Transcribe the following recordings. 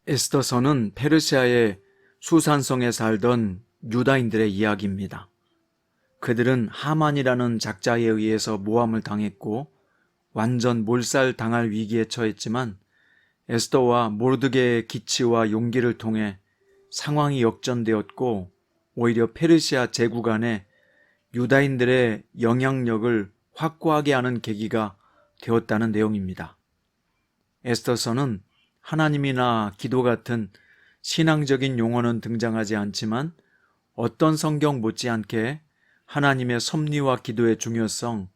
에스더서는 페르시아의 수산성에 살던 유다인들의 이야기입니다. 그들은 하만이라는 작자에 의해서 모함을 당했고 완전 몰살당할 위기에 처했지만 에스더와 모르드게의 기치와 용기를 통해 상황이 역전되었고 오히려 페르시아 제국 안에 유다인들의 영향력을 확고하게 하는 계기가 되었다는 내용입니다. 에스더서는 하나님이나 기도 같은 신앙적인 용어는 등장하지 않지만 어떤 성경 못지않게 하나님의 섭리와 기도의 중요성,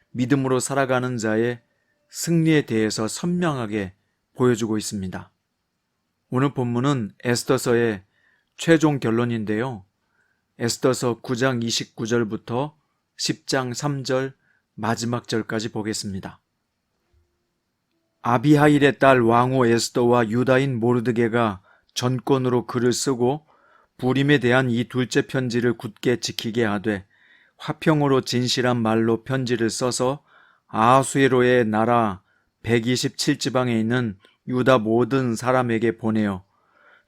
믿음으로 살아가는 자의 승리에 대해서 선명하게 보여주고 있습니다. 오늘 본문은 에스더서의 최종 결론인데요. 에스더서 9장 29절부터 10장 3절 마지막 절까지 보겠습니다. 아비하일의 딸 왕후 에스더와 유다인 모르드게가 전권으로 글을 쓰고 부림에 대한 이 둘째 편지를 굳게 지키게 하되 화평으로 진실한 말로 편지를 써서 아하수에로의 나라 127지방에 있는 유다 모든 사람에게 보내어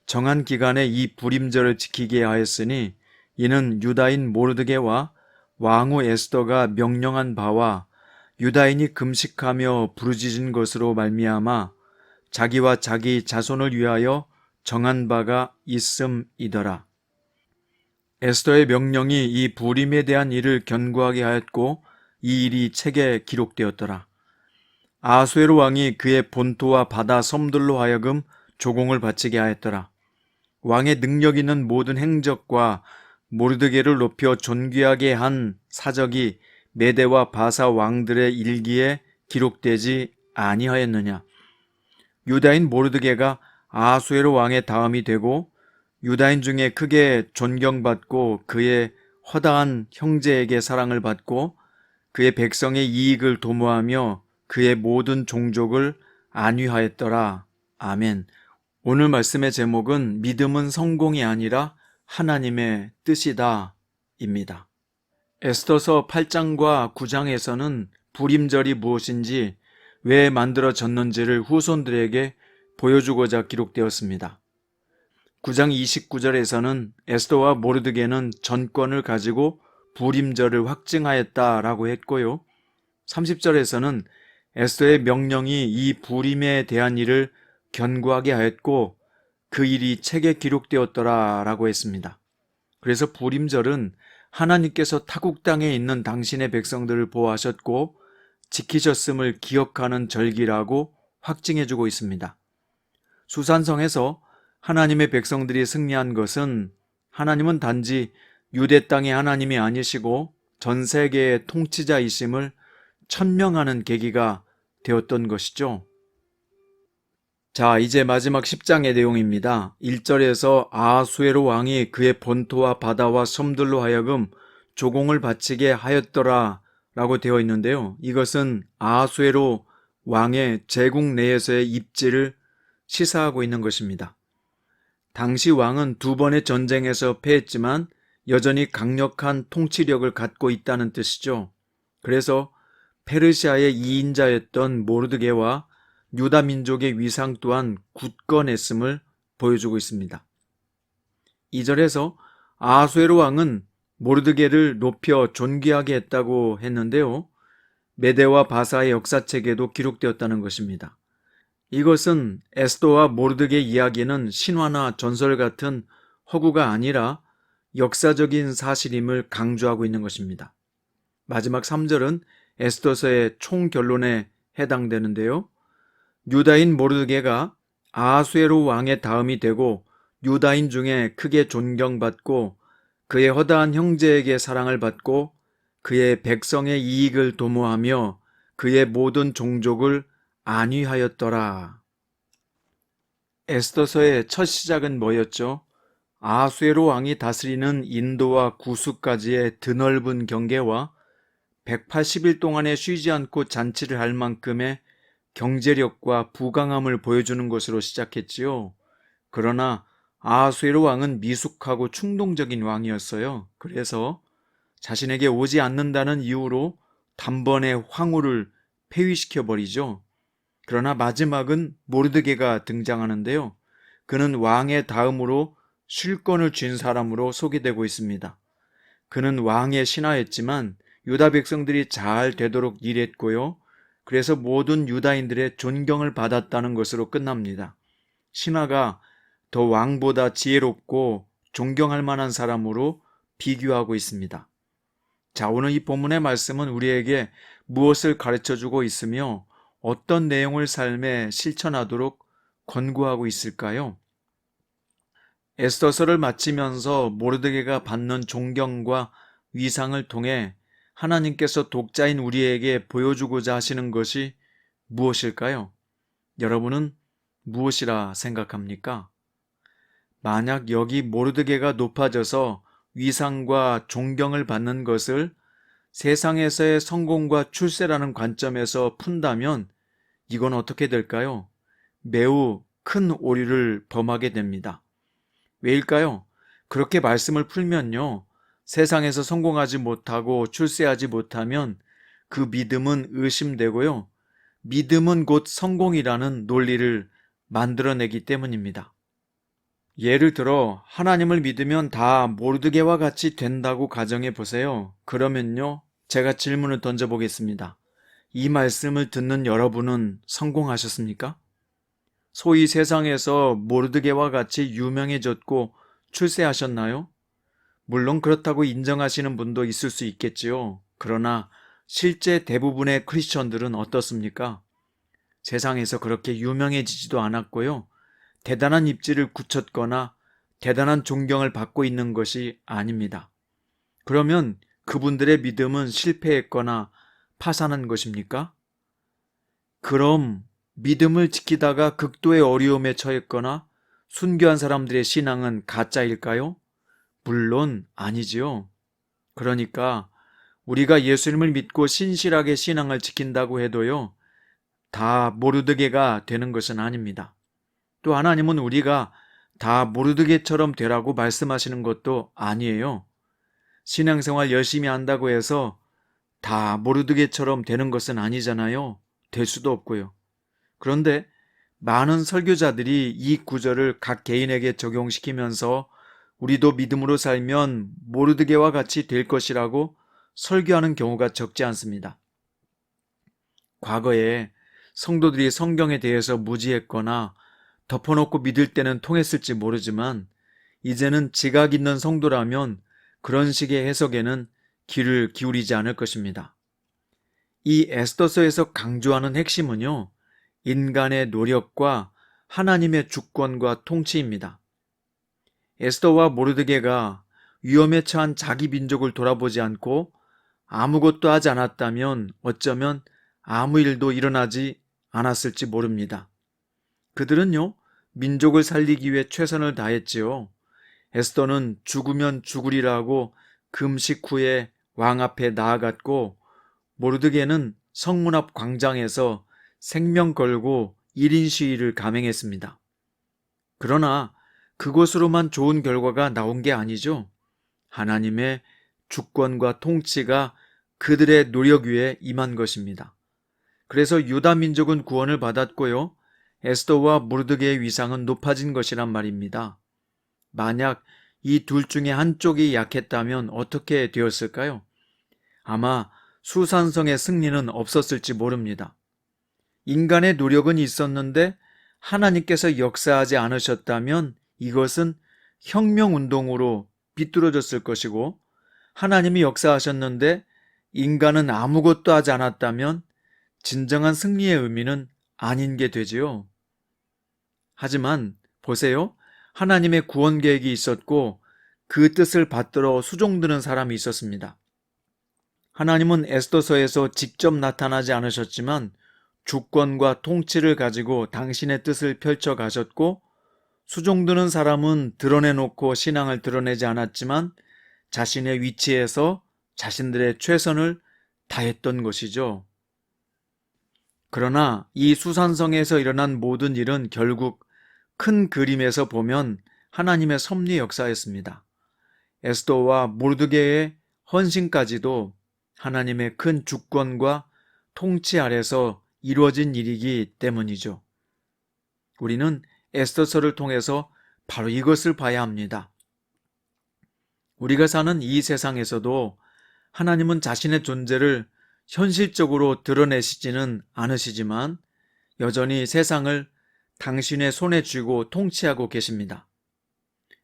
정한 기간에 이 부림절을 지키게 하였으니 이는 유다인 모르드게와 왕후 에스더가 명령한 바와 유다인이 금식하며 부르짖은 것으로 말미암아 자기와 자기 자손을 위하여 정한 바가 있음이더라. 에스더의 명령이 이 부림에 대한 일을 견고하게 하였고 이 일이 책에 기록되었더라. 아하수에로 왕이 그의 본토와 바다 섬들로 하여금 조공을 바치게 하였더라. 왕의 능력 있는 모든 행적과 모르드게를 높여 존귀하게 한 사적이 메대와 바사 왕들의 일기에 기록되지 아니하였느냐. 유다인 모르드게가 아하수에로 왕의 다음이 되고 유다인 중에 크게 존경받고 그의 허다한 형제에게 사랑을 받고 그의 백성의 이익을 도모하며 그의 모든 종족을 안위하였더라. 아멘. 오늘 말씀의 제목은 믿음은 성공이 아니라 하나님의 뜻이다 입니다. 에스더서 8장과 9장에서는 부림절이 무엇인지 왜 만들어졌는지를 후손들에게 보여주고자 기록되었습니다. 9장 29절에서는 에스더와 모르드게는 전권을 가지고 부림절을 확증하였다라고 했고요. 30절에서는 에스더의 명령이 이 부림에 대한 일을 견고하게 하였고 그 일이 책에 기록되었더라라고 했습니다. 그래서 부림절은 하나님께서 타국 땅에 있는 당신의 백성들을 보호하셨고 지키셨음을 기억하는 절기라고 확증해주고 있습니다. 수산성에서 하나님의 백성들이 승리한 것은 하나님은 단지 유대 땅의 하나님이 아니시고 전 세계의 통치자이심을 천명하는 계기가 되었던 것이죠. 자, 이제 마지막 10장의 내용입니다. 1절에서 아하수에로 왕이 그의 본토와 바다와 섬들로 하여금 조공을 바치게 하였더라 라고 되어 있는데요. 이것은 아하수에로 왕의 제국 내에서의 입지를 시사하고 있는 것입니다. 당시 왕은 두 번의 전쟁에서 패했지만 여전히 강력한 통치력을 갖고 있다는 뜻이죠. 그래서 페르시아의 2인자였던 모르드게와 유다 민족의 위상 또한 굳건했음을 보여주고 있습니다. 2절에서 아하수에로 왕은 모르드게를 높여 존귀하게 했다고 했는데요. 메대와 바사의 역사책에도 기록되었다는 것입니다. 이것은 에스더와 모르드게 이야기는 신화나 전설 같은 허구가 아니라 역사적인 사실임을 강조하고 있는 것입니다. 마지막 3절은 에스더서의 총결론에 해당되는데요. 유다인 모르드게가 아하수에로 왕의 다음이 되고 유다인 중에 크게 존경받고 그의 허다한 형제에게 사랑을 받고 그의 백성의 이익을 도모하며 그의 모든 종족을 안위하였더라. 에스더서의 첫 시작은 뭐였죠? 아하수에로 왕이 다스리는 인도와 구수까지의 드넓은 경계와 180일 동안에 쉬지 않고 잔치를 할 만큼의 경제력과 부강함을 보여주는 것으로 시작했지요. 그러나 아하수에로 왕은 미숙하고 충동적인 왕이었어요. 그래서 자신에게 오지 않는다는 이유로 단번에 황후를 폐위시켜버리죠. 그러나 마지막은 모르드게가 등장하는데요. 그는 왕의 다음으로 쉴권을 쥔 사람으로 소개되고 있습니다. 그는 왕의 신하였지만 유다 백성들이 잘 되도록 일했고요. 그래서 모든 유다인들의 존경을 받았다는 것으로 끝납니다. 신하가 더 왕보다 지혜롭고 존경할 만한 사람으로 비교하고 있습니다. 자, 오늘 이 본문의 말씀은 우리에게 무엇을 가르쳐주고 있으며 어떤 내용을 삶에 실천하도록 권고하고 있을까요? 에스더서를 마치면서 모르드게가 받는 존경과 위상을 통해 하나님께서 독자인 우리에게 보여주고자 하시는 것이 무엇일까요? 여러분은 무엇이라 생각합니까? 만약 여기 모르드게가 높아져서 위상과 존경을 받는 것을 세상에서의 성공과 출세라는 관점에서 푼다면 이건 어떻게 될까요? 매우 큰 오류를 범하게 됩니다. 왜일까요? 그렇게 말씀을 풀면요, 세상에서 성공하지 못하고 출세하지 못하면 그 믿음은 의심되고요, 믿음은 곧 성공이라는 논리를 만들어내기 때문입니다. 예를 들어 하나님을 믿으면 다 모르드게와 같이 된다고 가정해 보세요. 그러면요, 제가 질문을 던져보겠습니다. 이 말씀을 듣는 여러분은 성공하셨습니까? 소위 세상에서 모르드게와 같이 유명해졌고 출세하셨나요? 물론 그렇다고 인정하시는 분도 있을 수 있겠지요. 그러나 실제 대부분의 크리스천들은 어떻습니까? 세상에서 그렇게 유명해지지도 않았고요. 대단한 입지를 굳혔거나 대단한 존경을 받고 있는 것이 아닙니다. 그러면 그분들의 믿음은 실패했거나 파산한 것입니까? 그럼 믿음을 지키다가 극도의 어려움에 처했거나 순교한 사람들의 신앙은 가짜일까요? 물론 아니지요. 그러니까 우리가 예수님을 믿고 신실하게 신앙을 지킨다고 해도요, 다 모르드게가 되는 것은 아닙니다. 또 하나님은 우리가 다 모르드게처럼 되라고 말씀하시는 것도 아니에요. 신앙생활 열심히 한다고 해서 다 모르드게처럼 되는 것은 아니잖아요. 될 수도 없고요. 그런데 많은 설교자들이 이 구절을 각 개인에게 적용시키면서 우리도 믿음으로 살면 모르드게와 같이 될 것이라고 설교하는 경우가 적지 않습니다. 과거에 성도들이 성경에 대해서 무지했거나 덮어놓고 믿을 때는 통했을지 모르지만 이제는 지각 있는 성도라면 그런 식의 해석에는 귀를 기울이지 않을 것입니다. 이 에스더서에서 강조하는 핵심은요, 인간의 노력과 하나님의 주권과 통치입니다. 에스더와 모르드게가 위험에 처한 자기 민족을 돌아보지 않고 아무것도 하지 않았다면 어쩌면 아무 일도 일어나지 않았을지 모릅니다. 그들은요, 민족을 살리기 위해 최선을 다했지요. 에스더는 죽으면 죽으리라고 금식 후에 왕 앞에 나아갔고, 모르드게는 성문 앞 광장에서 생명 걸고 1인 시위를 감행했습니다. 그러나 그것으로만 좋은 결과가 나온 게 아니죠. 하나님의 주권과 통치가 그들의 노력 위에 임한 것입니다. 그래서 유다 민족은 구원을 받았고요, 에스더와 모르드게의 위상은 높아진 것이란 말입니다. 만약 이 둘 중에 한쪽이 약했다면 어떻게 되었을까요? 아마 수산성의 승리는 없었을지 모릅니다. 인간의 노력은 있었는데 하나님께서 역사하지 않으셨다면 이것은 혁명운동으로 비뚤어졌을 것이고, 하나님이 역사하셨는데 인간은 아무것도 하지 않았다면 진정한 승리의 의미는 아닌 게 되지요. 하지만 보세요. 하나님의 구원 계획이 있었고 그 뜻을 받들어 수종드는 사람이 있었습니다. 하나님은 에스더서에서 직접 나타나지 않으셨지만 주권과 통치를 가지고 당신의 뜻을 펼쳐 가셨고, 수종드는 사람은 드러내놓고 신앙을 드러내지 않았지만 자신의 위치에서 자신들의 최선을 다했던 것이죠. 그러나 이 수산성에서 일어난 모든 일은 결국 큰 그림에서 보면 하나님의 섭리 역사였습니다. 에스더와 모르드게의 헌신까지도 하나님의 큰 주권과 통치 아래서 이루어진 일이기 때문이죠. 우리는 에스더서를 통해서 바로 이것을 봐야 합니다. 우리가 사는 이 세상에서도 하나님은 자신의 존재를 현실적으로 드러내시지는 않으시지만 여전히 세상을 당신의 손에 쥐고 통치하고 계십니다.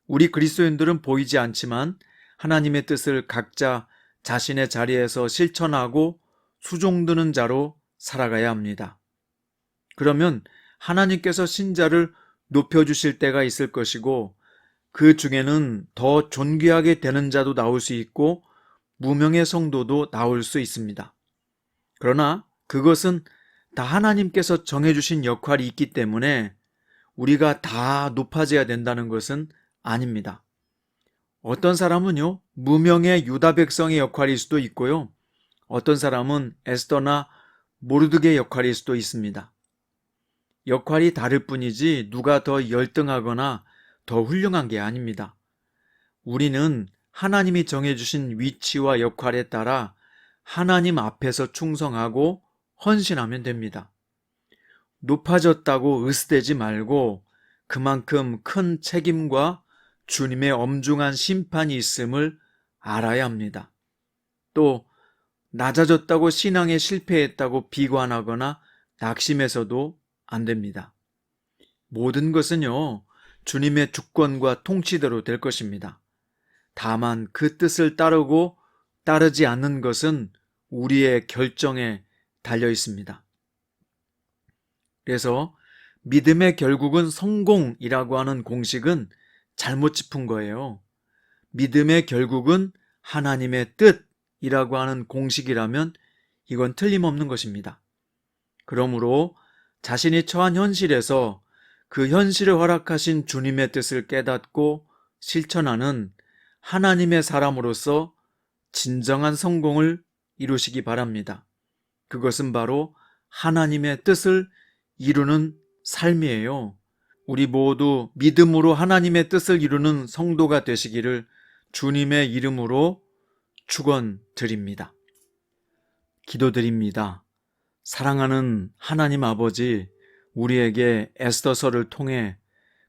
우리 그리스도인들은 보이지 않지만 하나님의 뜻을 각자 자신의 자리에서 실천하고 수종드는 자로 살아가야 합니다. 그러면 하나님께서 신자를 높여주실 때가 있을 것이고 그 중에는 더 존귀하게 되는 자도 나올 수 있고 무명의 성도도 나올 수 있습니다. 그러나 그것은 다 하나님께서 정해주신 역할이 있기 때문에 우리가 다 높아져야 된다는 것은 아닙니다. 어떤 사람은요, 무명의 유다 백성의 역할일 수도 있고요. 어떤 사람은 에스더나 모르드게의 역할일 수도 있습니다. 역할이 다를 뿐이지 누가 더 열등하거나 더 훌륭한 게 아닙니다. 우리는 하나님이 정해주신 위치와 역할에 따라 하나님 앞에서 충성하고 헌신하면 됩니다. 높아졌다고 으스대지 말고 그만큼 큰 책임과 주님의 엄중한 심판이 있음을 알아야 합니다. 또 낮아졌다고 신앙에 실패했다고 비관하거나 낙심해서도 안 됩니다. 모든 것은요, 주님의 주권과 통치대로 될 것입니다. 다만 그 뜻을 따르고 따르지 않는 것은 우리의 결정에 달려 있습니다. 그래서 믿음의 결국은 성공이라고 하는 공식은 잘못 짚은 거예요. 믿음의 결국은 하나님의 뜻이라고 하는 공식이라면 이건 틀림없는 것입니다. 그러므로 자신이 처한 현실에서 그 현실을 허락하신 주님의 뜻을 깨닫고 실천하는 하나님의 사람으로서 진정한 성공을 이루시기 바랍니다. 그것은 바로 하나님의 뜻을 이루는 삶이에요. 우리 모두 믿음으로 하나님의 뜻을 이루는 성도가 되시기를 주님의 이름으로 축원드립니다. 기도드립니다. 사랑하는 하나님 아버지, 우리에게 에스더서를 통해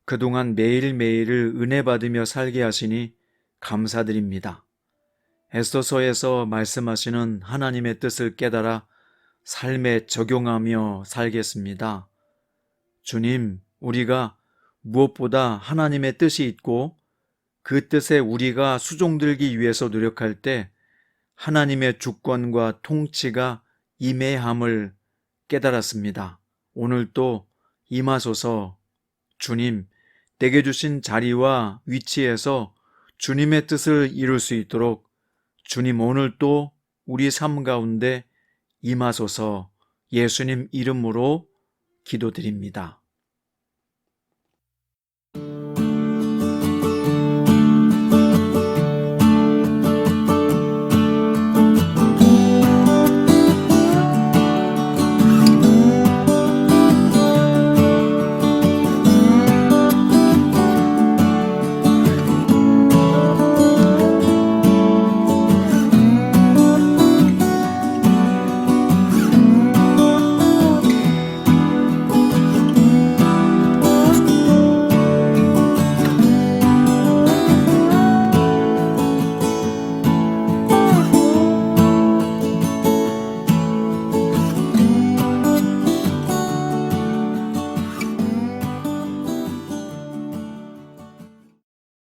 그동안 매일매일을 은혜 받으며 살게 하시니 감사드립니다. 에스더서에서 말씀하시는 하나님의 뜻을 깨달아 삶에 적용하며 살겠습니다. 주님, 우리가 무엇보다 하나님의 뜻이 있고 그 뜻에 우리가 수종들기 위해서 노력할 때 하나님의 주권과 통치가 임해함을 깨달았습니다. 오늘도 임하소서. 주님, 내게 주신 자리와 위치에서 주님의 뜻을 이룰 수 있도록 주님 오늘도 우리 삶 가운데 임하소서. 예수님 이름으로 기도드립니다.